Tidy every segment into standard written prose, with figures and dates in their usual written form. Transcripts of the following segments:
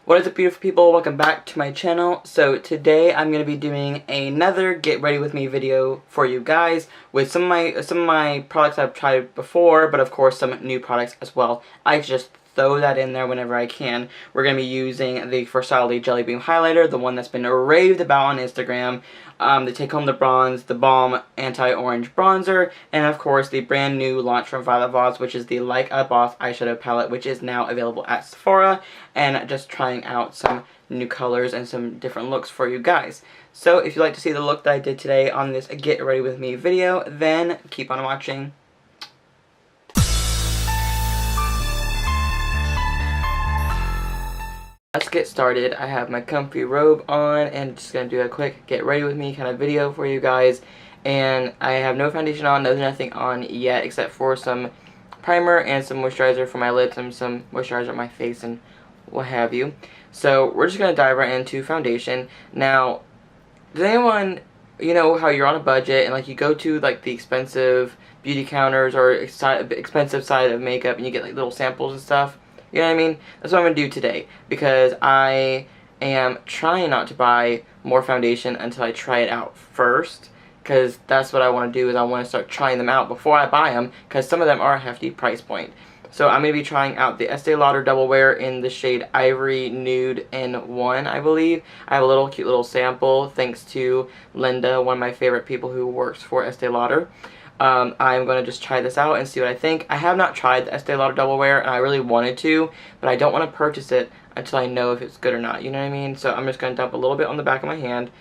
What is up, beautiful people? Welcome back to my channel. So today I'm going to be doing another get ready with me video for you guys with some of my products I've tried before, but of course some new products as well. I just throw that in there whenever I can. We're going to be using the Farsali Jelly Beam Highlighter, the one that's been raved about on Instagram, the Take Home the Bronze, the Balm Anti-Orange Bronzer, and of course the brand new launch from Voss, which is the Like a Boss eyeshadow palette, which is now available at Sephora, and just trying out some new colors and some different looks for you guys. So if you'd like to see the look that I did today on this Get Ready With Me video, then keep on watching. Let's get started. I have my comfy robe on and just going to do a quick get ready with me kind of video for you guys. And I have no foundation on, nothing on yet except for some primer and some moisturizer for my lips and some moisturizer on my face and what have you. So we're just going to dive right into foundation. Now, does anyone, you know how you're on a budget and like you go to like the expensive beauty counters or expensive side of makeup and you get like little samples and stuff? You know what I mean? That's what I'm going to do today, because I am trying not to buy more foundation until I try it out first, because that's what I want to do, is I want to start trying them out before I buy them, because some of them are a hefty price point. So I'm going to be trying out the Estee Lauder Double Wear in the shade Ivory Nude N1, I believe. I have a cute little sample, thanks to Linda, one of my favorite people who works for Estee Lauder. I'm going to just try this out and see what I think. I have not tried the Estee Lauder Double Wear, and I really wanted to, but I don't want to purchase it until I know if it's good or not, you know what I mean? So I'm just going to dump a little bit on the back of my hand.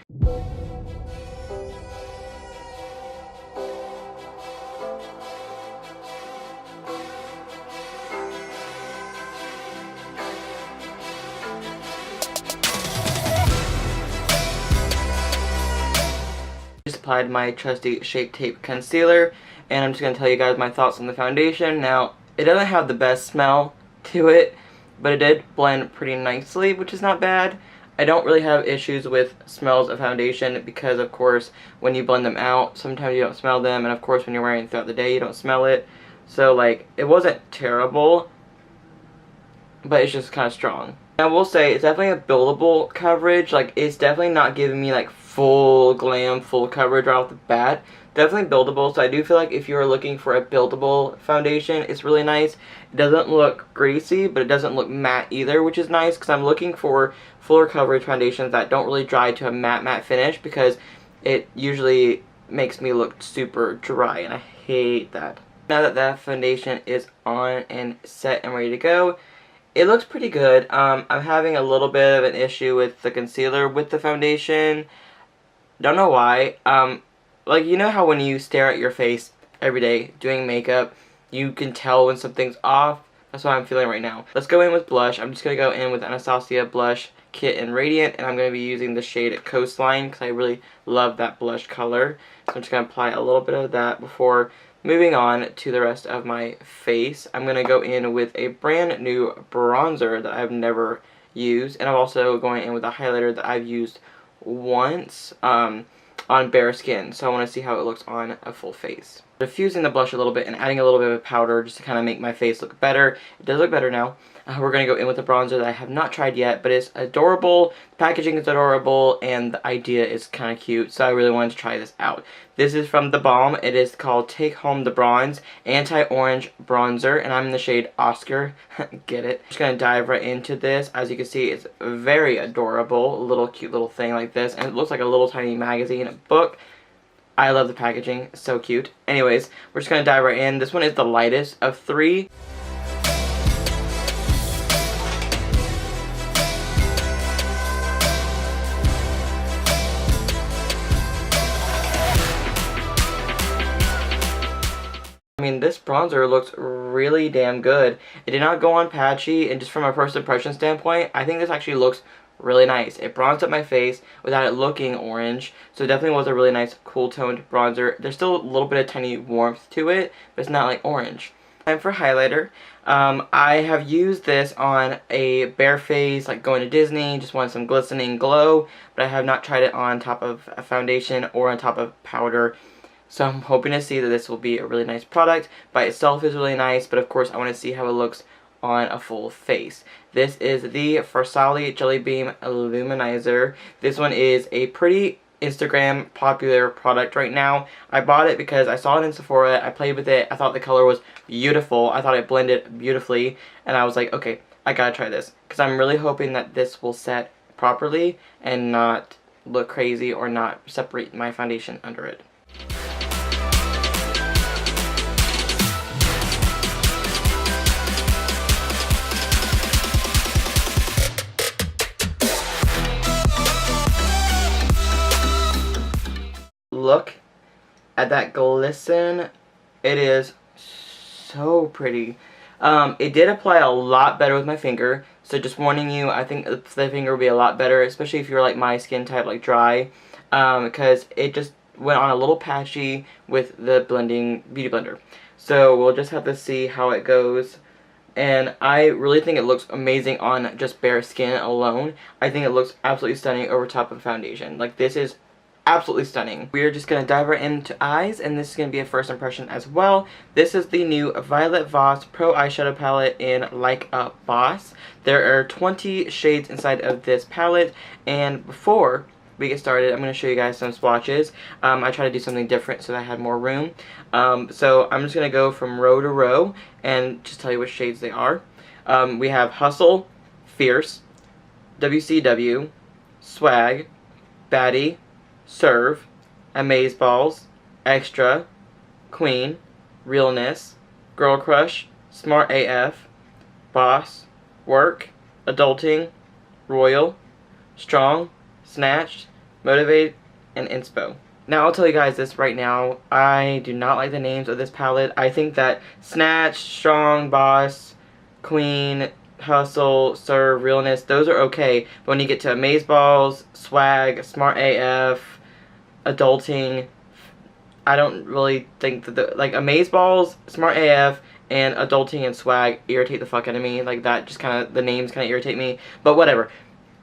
Applied my trusty Shape Tape concealer, and I'm just going to tell you guys my thoughts on the foundation. Now, it doesn't have the best smell to it, but it did blend pretty nicely, which is not bad. I don't really have issues with smells of foundation because, of course, when you blend them out, sometimes you don't smell them, and of course when you're wearing it throughout the day, you don't smell it. So, like, it wasn't terrible, but it's just kind of strong. I will say, it's definitely a buildable coverage. Like, it's definitely not giving me, like, full glam, full coverage right off the bat. Definitely buildable, so I do feel like if you're looking for a buildable foundation, it's really nice. It doesn't look greasy, but it doesn't look matte either, which is nice, because I'm looking for fuller coverage foundations that don't really dry to a matte finish, because it usually makes me look super dry, and I hate that. Now that that foundation is on and set and ready to go, it looks pretty good. I'm having a little bit of an issue with the concealer with the foundation. Don't know why. Like, you know how when you stare at your face every day doing makeup, you can tell when something's off? That's what I'm feeling right now. Let's go in with blush. I'm just going to go in with Anastasia Blush Kit in Radiant, and I'm going to be using the shade Coastline because I really love that blush color. So I'm just going to apply a little bit of that before moving on to the rest of my face. I'm going to go in with a brand new bronzer that I've never used, and I'm also going in with a highlighter that I've used once on bare skin, so I want to see how it looks on a full face. Diffusing the blush a little bit and adding a little bit of powder just to kind of make my face look better. It does look better now. We're going to go in with a bronzer that I have not tried yet, but it's adorable, the packaging is adorable, and the idea is kind of cute, so I really wanted to try this out. This is from the Balm. It is called Take Home the Bronze Anti-Orange Bronzer, and I'm in the shade Oscar. Get it? I'm just going to dive right into this. As you can see, it's very adorable, a little cute little thing like this, and it looks like a little tiny magazine book. I love the packaging, so cute. Anyways, we're just going to dive right in. This one is the lightest of three. I mean, this bronzer looks really damn good. It did not go on patchy, and just from a first impression standpoint, I think this actually looks really nice. It bronzed up my face without it looking orange, so it definitely was a really nice cool toned bronzer. There's still a little bit of tiny warmth to it, but it's not like orange. Time for highlighter. I have used this on a bare face, like going to Disney, just want some glistening glow, but I have not tried it on top of a foundation or on top of powder. So I'm hoping to see that this will be a really nice product. By itself is really nice, but of course I want to see how it looks on a full face. This is the Farsali Jelly Beam Illuminizer. This one is a pretty Instagram popular product right now. I bought it because I saw it in Sephora. I played with it. I thought the color was beautiful. I thought it blended beautifully. And I was like, okay, I gotta try this. Because I'm really hoping that this will set properly and not look crazy or not separate my foundation under it. Look at that glisten. It is so pretty. It did apply a lot better with my finger, so just warning you, I think the finger will be a lot better, especially if you're like my skin type, like dry, because it just went on a little patchy with the blending beauty blender. So we'll just have to see how it goes. And I really think it looks amazing on just bare skin alone. I think it looks absolutely stunning over top of foundation. Like, this is absolutely stunning. We're just going to dive right into eyes, and this is going to be a first impression as well. This is the new Violet Voss Pro Eyeshadow Palette in Like a Boss. There are 20 shades inside of this palette, and before we get started, I'm going to show you guys some swatches. I tried to do something different so that I had more room. So I'm just going to go from row to row and just tell you which shades they are. We have Hustle, Fierce, WCW, Swag, Baddie, Serve, Amazeballs, Extra, Queen, Realness, Girl Crush, Smart AF, Boss, Work, Adulting, Royal, Strong, Snatched, Motivate, and Inspo. Now I'll tell you guys this right now, I do not like the names of this palette. I think that Snatched, Strong, Boss, Queen, Hustle, Serve, Realness, those are okay. But when you get to Amazeballs, Swag, Smart AF, Adulting, I don't really think that like Amazeballs, Smart AF, and Adulting and Swag irritate the fuck out of me. Like, that just kind of, the names kind of irritate me. But whatever.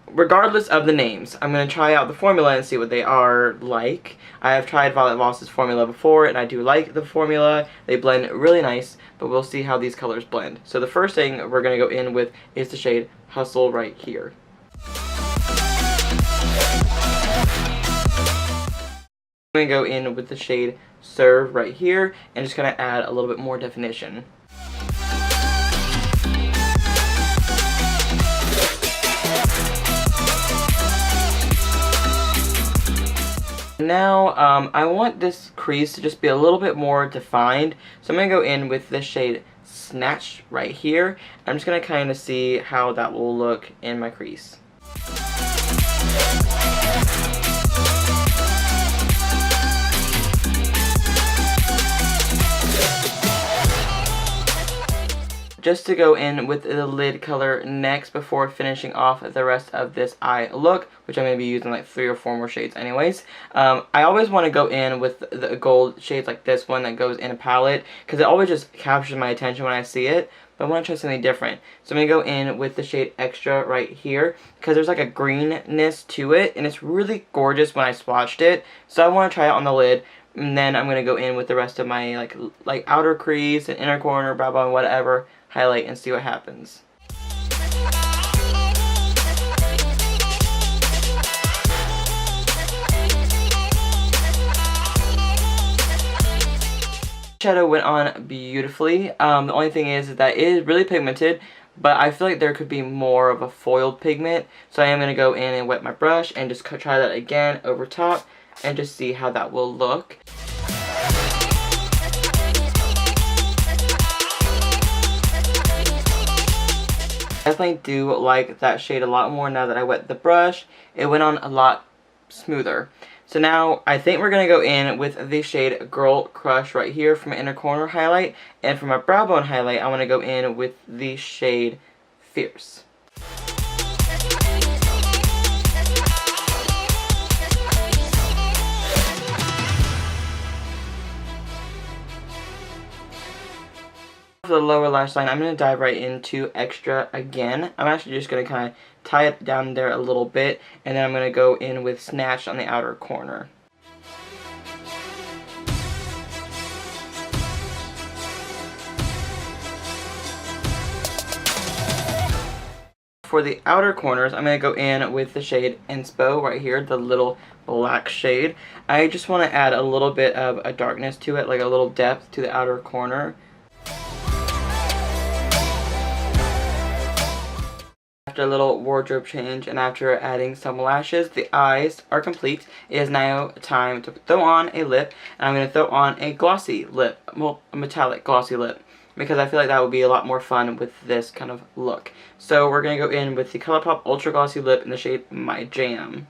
Regardless of the names, I'm going to try out the formula and see what they are like. I have tried Violet Voss's formula before, and I do like the formula. They blend really nice, but we'll see how these colors blend. So the first thing we're going to go in with is the shade Hustle right here. I'm going to go in with the shade Serve right here, and just going to add a little bit more definition. Now, I want this crease to just be a little bit more defined, so I'm going to go in with the shade Snatch right here. I'm just going to kind of see how that will look in my crease. Just to go in with the lid color next before finishing off the rest of this eye look, which I'm going to be using like 3 or 4 more shades anyways. I always want to go in with the gold shades like this one that goes in a palette, because it always just captures my attention when I see it, but I want to try something different. So I'm going to go in with the shade Extra right here, because there's like a greenness to it, and it's really gorgeous when I swatched it, so I want to try it on the lid. And then I'm going to go in with the rest of my like outer crease and inner corner, blah blah, whatever, highlight and see what happens. Shadow went on beautifully. The only thing is that it is really pigmented, but I feel like there could be more of a foiled pigment, so I am going to go in and wet my brush and just try that again over top and just see how that will look. I definitely do like that shade a lot more now that I wet the brush. It went on a lot smoother. So now I think we're going to go in with the shade Girl Crush right here for my inner corner highlight. And for my brow bone highlight, I want to go in with the shade Fierce. For the lower lash line, I'm going to dive right into Extra again. I'm actually just going to kind of tie it down there a little bit, and then I'm going to go in with Snatch on the outer corner. for the outer corners, I'm going to go in with the shade Inspo right here, the little black shade. I just want to add a little bit of a darkness to it, like a little depth to the outer corner. After a little wardrobe change and after adding some lashes, the eyes are complete. It is now time to throw on a lip, and I'm going to throw on a glossy lip, well, a metallic glossy lip, because I feel like that would be a lot more fun with this kind of look. So we're going to go in with the ColourPop Ultra Glossy Lip in the shade My Jam.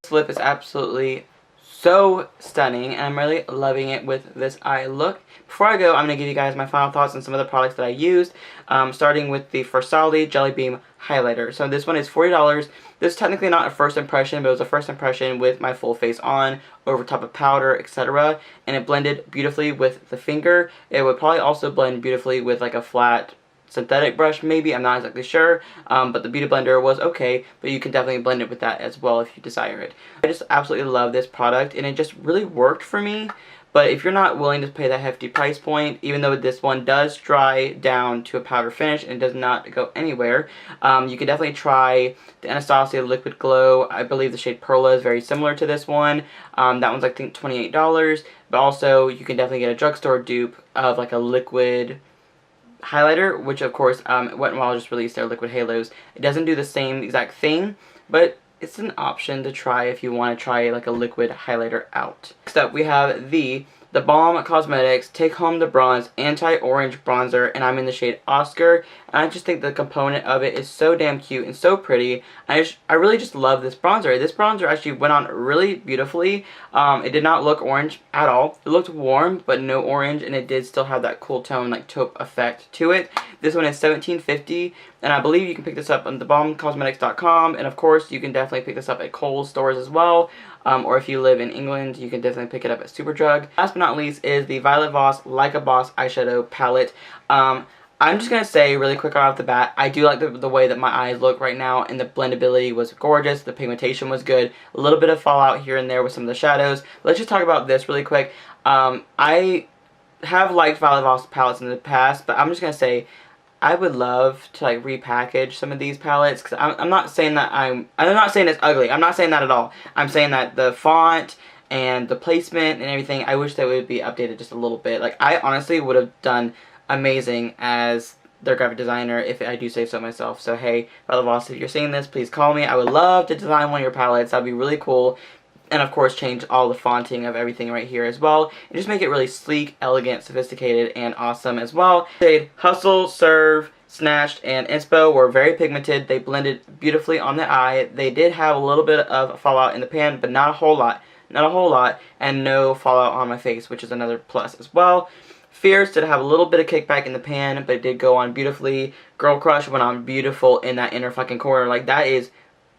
This lip is absolutely so stunning, and I'm really loving it with this eye look. Before I go, I'm going to give you guys my final thoughts on some of the products that I used, starting with the Farsali Jelly Beam Highlighter. So this one is $40. This is technically not a first impression, but it was a first impression with my full face on, over top of powder, etc. And it blended beautifully with the finger. It would probably also blend beautifully with like a flat synthetic brush, maybe, I'm not exactly sure, but the Beauty Blender was okay, but you can definitely blend it with that as well if you desire it. I just absolutely love this product, and it just really worked for me. But if you're not willing to pay that hefty price point, even though this one does dry down to a powder finish and does not go anywhere, you can definitely try the Anastasia Liquid Glow. I believe the shade Perla is very similar to this one. That one's, I think, $28, but also you can definitely get a drugstore dupe of like a liquid highlighter, which of course Wet n Wild just released their liquid halos. It doesn't do the same exact thing, but it's an option to try if you want to try like a liquid highlighter out. Next up, we have the Balm Cosmetics Take Home the Bronze Anti-Orange Bronzer, and I'm in the shade Oscar. And I just think the component of it is so damn cute and so pretty. I really just love this bronzer. This bronzer actually went on really beautifully. It did not look orange at all. It looked warm, but no orange, and it did still have that cool tone, like taupe effect to it. This one is $17.50, and I believe you can pick this up on thebalmcosmetics.com, and of course you can definitely pick this up at Kohl's stores as well. Or if you live in England, you can definitely pick it up at Superdrug. Last but not least is the Violet Voss Like a Boss eyeshadow palette. I'm just going to say really quick off the bat, I do like the way that my eyes look right now, and the blendability was gorgeous, the pigmentation was good, a little bit of fallout here and there with some of the shadows. Let's just talk about this really quick. I have liked Violet Voss palettes in the past, but I'm just going to say, I would love to like repackage some of these palettes, because I'm not saying that I'm not saying it's ugly. I'm not saying that at all. I'm saying that the font and the placement and everything, I wish they would be updated just a little bit. Like, I honestly would have done amazing as their graphic designer if I do say so myself. So hey, Violet Voss, if you're seeing this, please call me. I would love to design one of your palettes. That'd be really cool. And of course change all the fonting of everything right here as well, and just make it really sleek, elegant, sophisticated, and awesome as well. Shade Hustle, Serve, Snatched, and Inspo were very pigmented. They blended beautifully on the eye. They did have a little bit of fallout in the pan, but not a whole lot. Not a whole lot, and no fallout on my face, which is another plus as well. Fierce did have a little bit of kickback in the pan, but it did go on beautifully. Girl Crush went on beautiful in that inner fucking corner. Like, that is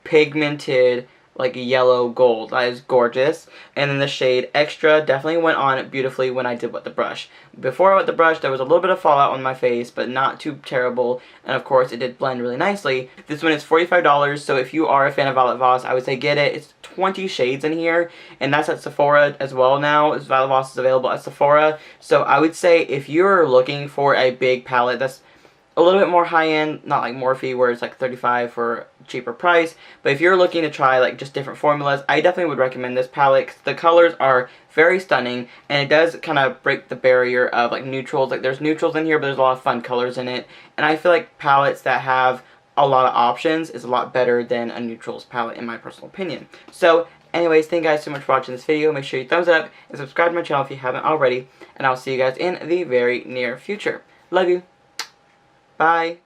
pigmented, like yellow gold. That is gorgeous. And then the shade Extra definitely went on beautifully when I did wet the brush. Before I wet the brush, there was a little bit of fallout on my face, but not too terrible. And of course, it did blend really nicely. This one is $45, so if you are a fan of Violet Voss, I would say get it. It's 20 shades in here, and that's at Sephora as well now. Violet Voss is available at Sephora. So I would say if you're looking for a big palette that's a little bit more high-end, not like Morphe where it's like $35 for a cheaper price, but if you're looking to try like just different formulas, I definitely would recommend this palette, 'cause the colors are very stunning, and it does kind of break the barrier of like neutrals. Like, there's neutrals in here, but there's a lot of fun colors in it, and I feel like palettes that have a lot of options is a lot better than a neutrals palette in my personal opinion. So anyways, thank you guys so much for watching this video. Make sure you thumbs it up and subscribe to my channel if you haven't already, and I'll see you guys in the very near future. Love you. Bye.